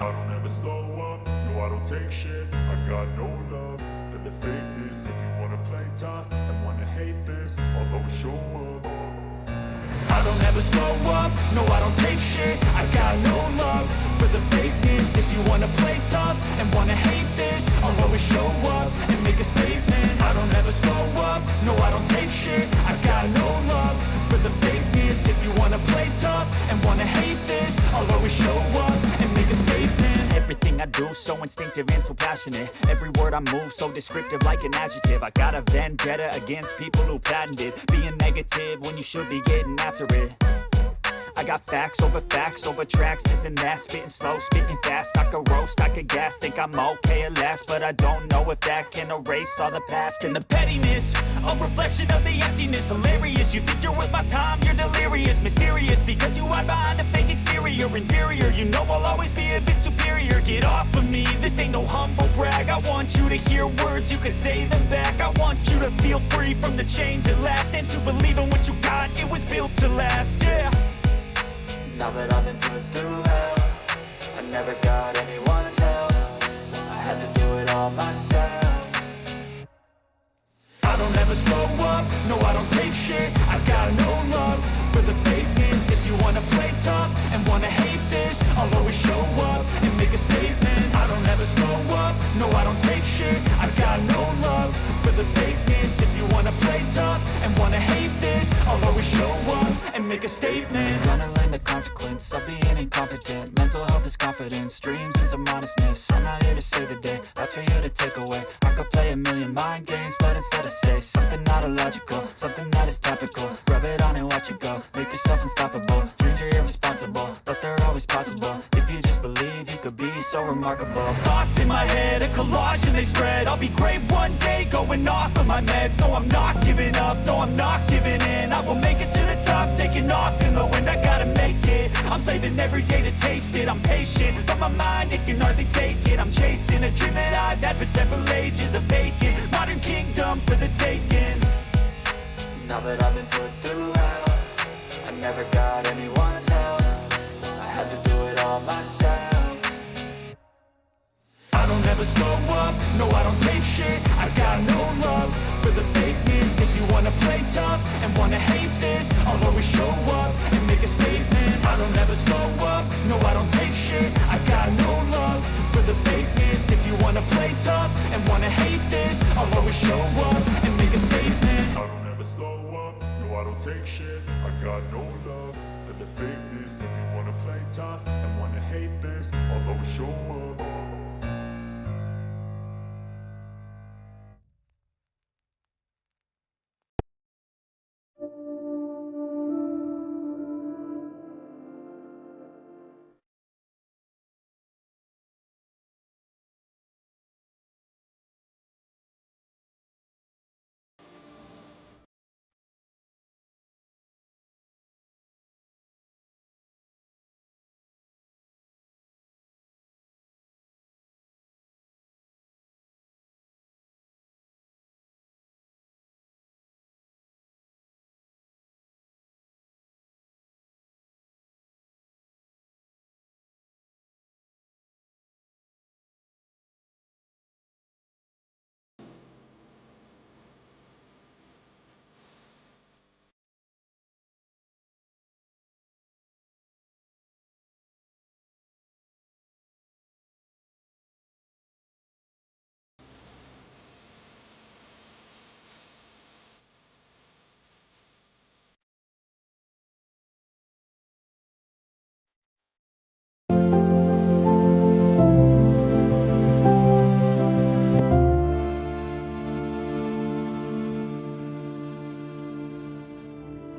I don't ever slow up, no I don't take shit. I got no love for the fakeness. If you wanna play tough and wanna hate this, I'll always show up. I don't ever slow up, no I don't take shit. I got no love for the fakeness. If you wanna play tough and wanna hate this, I'll always show up and make a statement. I don't ever slow up, no I don't take shit. I got no love for the fakeness. If you wanna play tough and wanna hate this, I'll always show up and make a statement. Everything I do so instinctive and so passionate. Every word I move so descriptive like an adjective. I got a vendetta against people who patented being negative when you should be getting after it. I got facts over tracks, this and that. Spitting slow, spitting fast. I could roast, I could gas. Think I'm okay at last, but I don't know if that can erase all the past. And the pettiness, a reflection of the emptiness. Hilarious, you think you're worth my time, you're delirious. Mysterious, because you hide behind a fake exterior. Inferior, you know I'll always be a bit superior. Get off of me, this ain't no humble brag. I want you to hear words, you can say them back. I want you to feel free from the chains at last, and to believe in what you got, it was built to last, yeah. Now that I've been put through hell, I never got anyone's help. I had to do it all myself. I don't ever slow up, no I don't take shit. I got no love for the fakeness. If you wanna play tough and wanna hate this, I'll always show up and make a statement. I don't ever slow up, no I don't take shit. I got no love for the fakeness. If you wanna play tough and wanna hate this, I'll always show up and make a statement. Gonna learn the consequence of being incompetent. Mental health is confidence, dreams and some modestness. I'm not here to save the day, that's for you to take away. I could play a million mind games, but instead I say something not illogical, something that is topical. Rub it on and watch it go, make yourself unstoppable. Dreams are irresponsible, but they're always possible. If you just believe, you could be so remarkable. Thoughts in my head, a collage and they spread. I'll be great one day, going off of my meds. No, I'm not giving up, no, I'm not giving in. I will make it to the top, taking off in the wind. I gotta make it, I'm saving every day to taste it. I'm patient, but my mind, it can hardly take it. I'm chasing a dream that I've had for several ages. A vacant, modern kingdom for the taking. Now that I've been put through hell, I never got anyone's help. I had to do it all myself. I don't ever slow up, no I don't take shit. I got no love for the fakeness. If you wanna play tough and wanna hate this, I'll always show up and make a statement. I don't ever slow up, no I don't take shit. I got no love for the fakeness. If you wanna play tough and wanna hate this, I'll always show up and make a statement. I don't ever slow up, no I don't take shit. I got no love for the fakeness. If you wanna play tough and wanna hate this, I'll always show up